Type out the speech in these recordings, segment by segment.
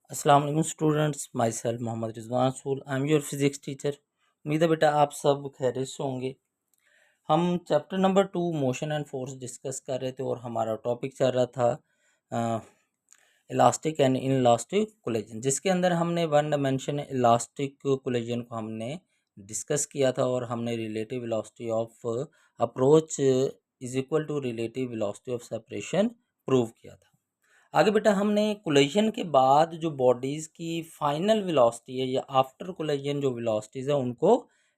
अस्सलाम वालेकुम students, myself Mohammad Rizwan सूल, I am your physics teacher. उम्मीद है बेटा आप सब खैरियत से होंगे। हम chapter number 2 motion and force discuss कर रहे थे और हमारा टॉपिक चल रहा था इलास्टिक एंड इनलास्टिक कोलिजन, जिसके अंदर हमने वन डायमेंशन इलास्टिक कोलिजन को हमने डिस्कस किया था और हमने relative velocity of approach is equal to relative velocity of separation prove किया था। आगे बेटा हमने कोलिजन के बाद जो बॉडीज़ की फाइनल वेलोसिटी है या आफ्टर कोलिजन जो वेलोसिटीज़ है उनको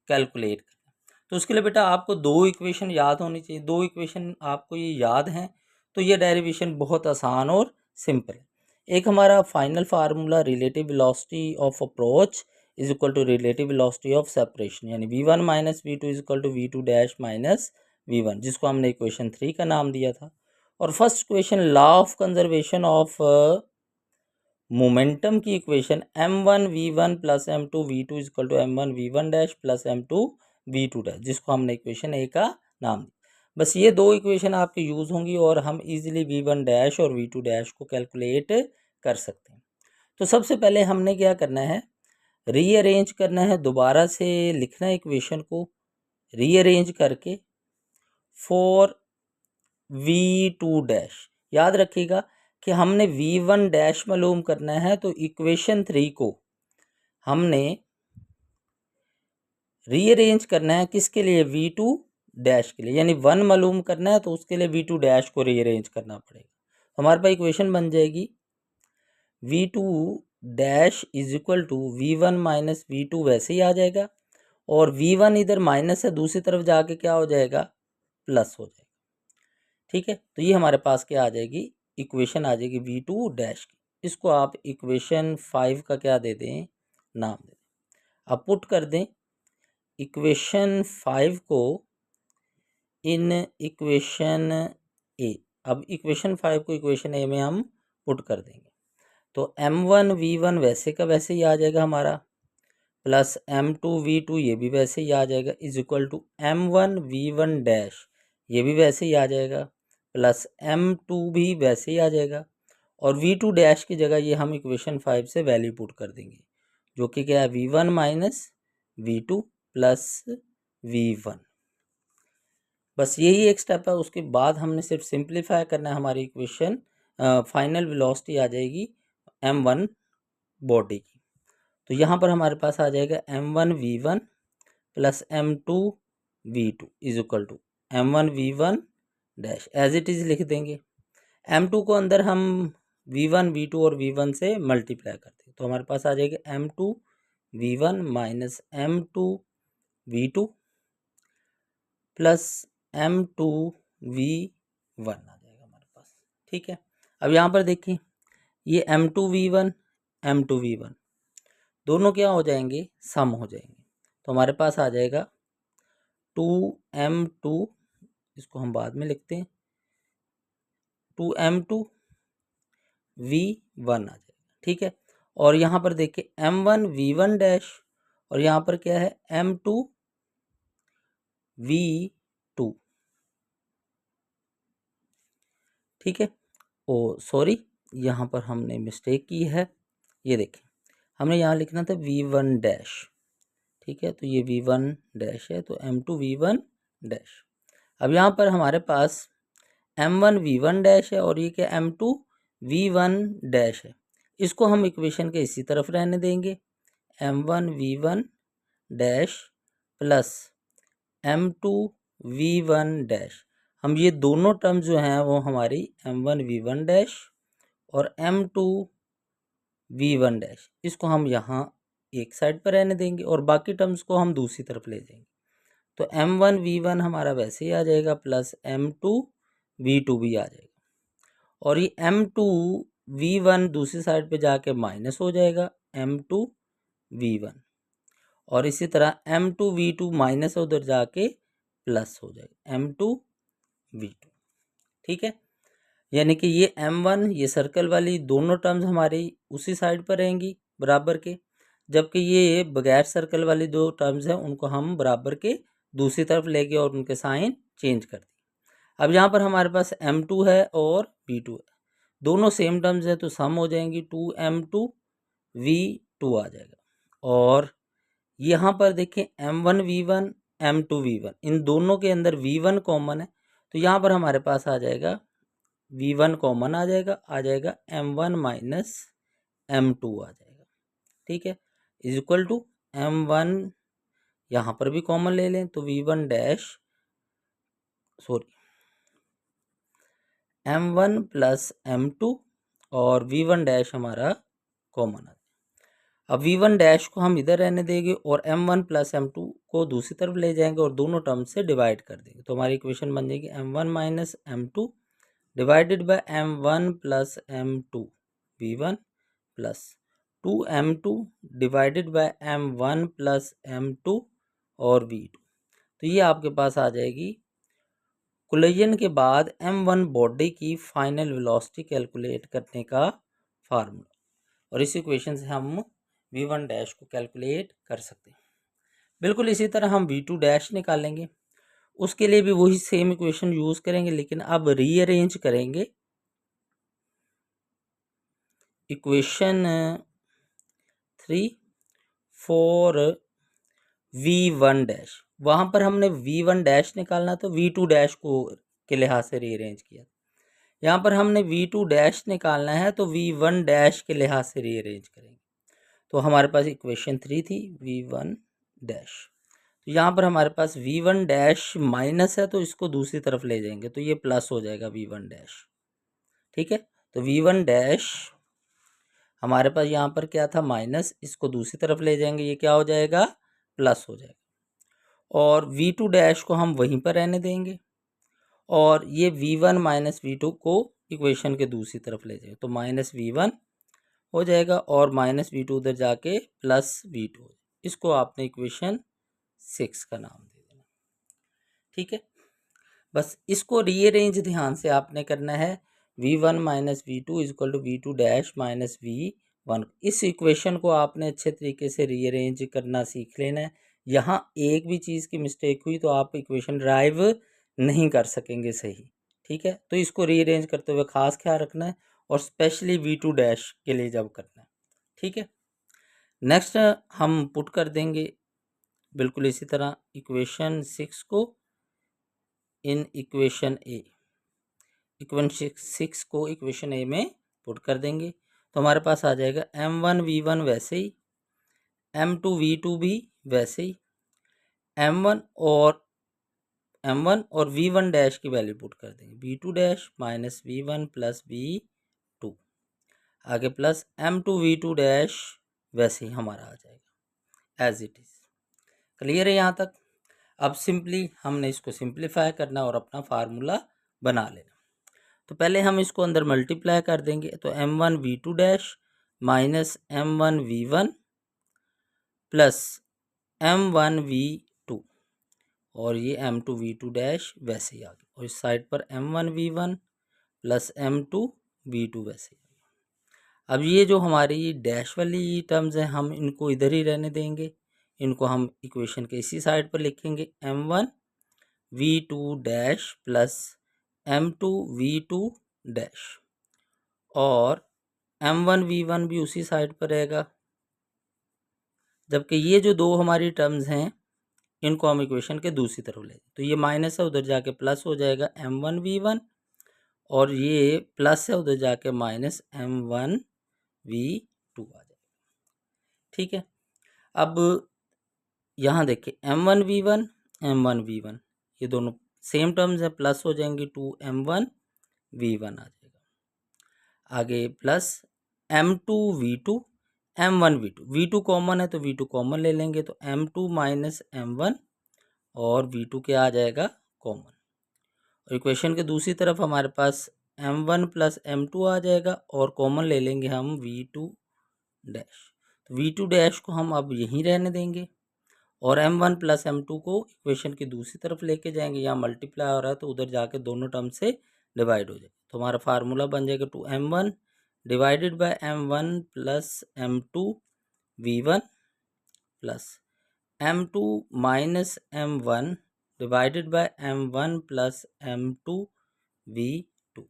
कैलकुलेट करना। तो उसके लिए बेटा आपको दो इक्वेशन याद होनी चाहिए। दो इक्वेशन आपको ये याद हैं तो ये डेरिवेशन बहुत आसान और सिंपल है। एक हमारा final formula relative velocity of approach is equal to relative velocity of separation, यानी v1 minus V two is equal to v2 dash minus v1, जिसको हमने इक्वेशन 3 का नाम दिया था। और first equation law of conservation of momentum की equation m1v1 plus m2v2 is equal to m1v1 dash plus m2v2 dash, जिसको हमने इक्वेशन ए का नाम दिया। बस ये दो इक्वेशन आपके यूज़ होंगी और हम इजीली v1 डैश और v2 डैश को कैलकुलेट कर सकते हैं। तो सबसे पहले हमने क्या करना है, रीअरेंज करना है, दोबारा से लिखना है इक्वेशन को रीअरेंज करके फॉर v2 डैश। याद रखिएगा कि हमने v1 डैश मालूम करना है, तो इक्वेशन 3 को हमने रीअरेंज करना है किसके लिए, v2 डैश के लिए, यानी 1 मालूम करना है तो उसके लिए v2 डैश को रीअरेंज करना पड़ेगा। हमारे पास इक्वेशन बन जाएगी v2 dash is equal to v1 minus v2, वैसे ही आ जाएगा, और v1 इधर माइनस है, दूसरी तरफ जाके क्या हो जाएगा, प्लस हो जाएगा। ठीक है, तो ये हमारे पास क्या आ जाएगी, इक्वेशन आ जाएगी v2 डैश की। इसको आप इक्वेशन 5 का क्या दे दें, नाम दे दें। अब पुट कर दें इक्वेशन 5 को इन इक्वेशन ए। अब इक्वेशन 5 को इक्वेशन ए में हम पुट कर देंगे तो m1v1 वैसे का वैसे ही आ जाएगा हमारा, प्लस m2v2 ये भी वैसे ही आ जाएगा, is equal to m1v1 dash ये भी वैसे ही आ जाएगा, प्लस m2 भी वैसे ही आ जाएगा, और v2 डैश की जगह ये हम इक्वेशन 5 से वैल्यू पुट कर देंगे, जो कि क्या है, v1 minus v2 plus v1। बस यही एक स्टेप है, उसके बाद हमने सिर्फ सिंप्लीफाई करना है, हमारी इक्वेशन फाइनल वेलोसिटी आ जाएगी m1 बॉडी की। तो यहाँ पर हमारे पास आ जाएगा m1v1 plus m2v2 is equal to m1v1 dash, as it is लिख देंगे। m2 को अंदर हम v1 v2 और v1 से मल्टीप्लाई करते हैं, तो हमारे पास आ जाएगा m2v1 minus m2v2 plus m2v1 आ जाएगा हमारे पास। ठीक है, अब यहाँ पर देखिए ये m2v1 m2v1 दोनों क्या हो जाएंगे, सम हो जाएंगे, तो हमारे पास आ जाएगा 2m2, इसको हम बाद में लिखते हैं, 2m2v1 आ जाएगा। ठीक है, और यहाँ पर देखिए m1v1 डैश और यहाँ पर क्या है m2v2। ठीक है, ओ सॉरी, यहाँ पर हमने मिस्टेक की है, ये देखें हमने यहाँ लिखना था v1 डैश। ठीक है, तो ये v1 डैश है, तो m2v1 डैश। अब यहाँ पर हमारे पास m1v1 डैश है और ये क्या m2v1 डैश है, इसको हम इक्वेशन के इसी तरफ रहने देंगे, m1v1 dash plus m2v1 dash. हम ये दोनों टर्म जो हैं वो हमारी m1v1 डैश और m2v1 डैश, इसको हम यहाँ एक साइड पर रहने देंगे और बाकी टर्म्स को हम दूसरी तरफ ले जाएंगे। तो m1v1 हमारा वैसे ही आ जाएगा, प्लस m2v2 भी आ जाएगा, और ये m2v1 दूसरी साइड पे जाके माइनस हो जाएगा m2v1, और इसी तरह m2v2 माइनस उधर जाके प्लस हो जाएगा m2v2। ठीक है, यानी कि ये m1 ये सर्कल वाली दोनों टर्म्स हमारी उसी साइड पर रहेंगी बराबर के, जबकि ये बगैर सर्कल वाली दो टर्म्स हैं उनको हम बराबर के दूसरी तरफ ले गए और उनके साइन चेंज कर दिए। अब यहाँ पर हमारे पास m2 है और v2 है, दोनों सेम टर्म्स है तो सम हो जाएंगी 2m2 V2 आ जाएगा। और यहाँ पर देखें M1V1 M2V1 इन दोनों के अंदर V1 कॉमन है, तो यहाँ पर हमारे पास आ जाएगा V1 कॉमन आ जाएगा M1 माइनस M2 आ जाएगा। ठीक है, इज इक्वल टू M1, यहाँ पर भी कॉमन ले लें तो V1 dash M1 plus M2 और V1 डैश हमारा कॉमन आ। अब V1 डैश को हम इधर रहने देंगे और M1 प्लस M2 को दूसरी तरफ ले जाएंगे और दोनों टर्म से डिवाइड कर देंगे, तो हमारी इक्वेशन बन जाएगी M1 minus M2 divided by M1 plus M2 V1 plus 2M2 divided by M1 plus M2 और V2। तो ये आपके पास आ जाएगी कोलिजन के बाद M1 बॉडी की फाइनल वेलोसिटी कैलकुलेट करने का फार्मूला, और इस इक्वेशन से हम V1 डैश को कैलकुलेट कर सकते हैं। बिल्कुल इसी तरह हम V2 डैश निकालेंगे, उसके लिए भी वही सेम इक्वेशन यूज करेंगे, लेकिन अब रीअरेंज करेंगे इक्वेशन 3 फॉर V1 डैश। वहां पर हमने V1 डैश निकालना तो V2 डैश को के लिहाज से रीअरेंज किया, यहाँ पर हमने V2 डैश निकालना है तो V1 डैश के लिहाज से रीअरेंज करेंगे। तो हमारे पास इक्वेशन 3 थी V1 डैश, तो यहाँ पर हमारे पास V1 डैश माइनस है तो इसको दूसरी तरफ ले जाएंगे तो ये प्लस हो जाएगा V1 डैश। ठीक है, तो V1 डैश हमारे पास यहाँ पर क्या था माइनस, इसको दूसरी तरफ ले जाएंगे ये क्या हो जाएगा प्लस हो जाएगा, और V2 डैश को हम वहीं पर रहने देंगे और ये V1 माइनस V2 को इक्वेशन के दूसरी तरफ ले जाएंगे तो माइनस V1 हो जाएगा और माइनस V2 उधर जाके प्लस V2, इसको आपने इक्वेशन 6 का नाम दे देना। ठीक है, बस इसको रीअरेंज ध्यान से आपने करना है, V1 minus V2 is equal to V2 dash minus V1। इस इक्वेशन को आपने अच्छे तरीके से रीअरेंज करना सीख लेना है। यहाँ एक भी चीज़ की मिस्टेक हुई तो आप इक्वेशन ड्राइव नहीं कर सकेंगे सही। ठीक है, तो इसको रीअरेंज करते हुए खास ख्याल रखना है, और स्पेशली V2 डैश के लिए जब करना है। ठीक है, नेक्स्ट हम पुट कर देंगे बिल्कुल इसी तरह इक्वेशन 6 को इन इक्वेशन ए, इक्वेशन 6 को इक्वेशन ए में पुट कर देंगे तो हमारे पास आ जाएगा M1V1 वैसे ही, M2V2 भी वैसे ही, M1 और V1 डैश की वैल्यू पुट कर देंगे V2 dash minus V1 plus V2, आगे प्लस M2V2 डैश वैसे ही हमारा आ जाएगा एज इट इज़। क्लियर है यहाँ तक? अब सिंपली हमने इसको सिंप्लीफाई करना और अपना फार्मूला बना लेना। तो पहले हम इसको अंदर मल्टीप्लाई कर देंगे तो M1V2 dash minus M1V1 plus M1V2 और ये M2V2 डैश वैसे ही आ गया, और इस साइड पर M1V1 प्लस M2V2 वैसे ही आ गया। अब ये जो हमारी डैश वाली टर्म्स हैं हम इनको इधर ही रहने देंगे, इनको हम इक्वेशन के इसी साइड पर लिखेंगे M1V2 dash plus M2V2 dash, और M1V1 भी उसी साइड पर रहेगा, जबकि ये जो दो हमारी टर्म्स हैं इनको हम इक्वेशन के दूसरी तरफ ले, तो ये माइनस है उधर जाके प्लस हो जाएगा M1V1, और ये प्लस है उधर जाके माइनस M1V2 आ जाएगा। ठीक है, अब यहाँ देखिए M1V1 ये दोनों सेम टर्म्स है, प्लस हो जाएंगे 2M1V1 आ जाएगा, आगे प्लस M2V2 M1V2 कॉमन है तो V2 कॉमन ले लेंगे तो M2 माइनस M1 और V2 क्या आ जाएगा कॉमन, और इक्वेशन के दूसरी तरफ हमारे पास M1 प्लस M2 आ जाएगा और कॉमन ले लेंगे हम V2 डैश, तो V2 डैश को हम अब यहीं रहने देंगे और M1 प्लस M2 को इक्वेशन की दूसरी तरफ लेके जाएंगे, यहाँ मल्टीप्लाई हो रहा है तो उधर जाके दोनों टर्म से डिवाइड हो जाएगा, तो हमारा फार्मूला बन जाएगा 2M1 divided by M1 plus M2 V1 plus M2 minus M1 divided by M1 plus M2 V2। तो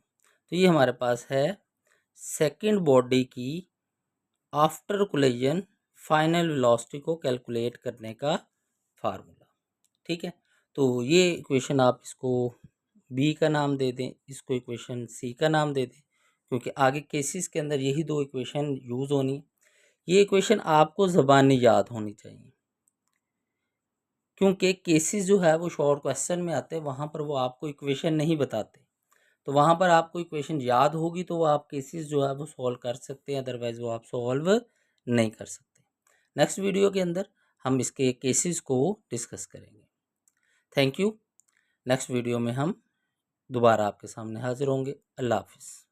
ये हमारे पास है सेकंड बॉडी की आफ्टर कोलिजन फाइनल वेलोसिटी को कैलकुलेट करने का फार्मूला। ठीक है, तो ये इक्वेशन आप इसको बी का नाम दे दें, इसको इक्वेशन सी का नाम दे दें, क्योंकि आगे केसेस के अंदर यही दो इक्वेशन यूज़ होनी है। ये इक्वेशन आपको ज़बानी याद होनी चाहिए, क्योंकि केसेस जो है वो शॉर्ट क्वेश्चन में आते हैं, वहाँ पर वो आपको इक्वेशन नहीं बताते। तो वहाँ पर आपको इक्वेशन याद होगी तो वो आप केसेस जो है वो सॉल्व कर सकते हैं, अदरवाइज़ वो आप सॉल्व नहीं कर सकते। नेक्स्ट वीडियो के अंदर हम इसके केसेस को डिस्कस करेंगे। Thank you. नेक्स्ट वीडियो में हम दोबारा आपके सामने हाजिर होंगे। अल्लाह हाफिज़।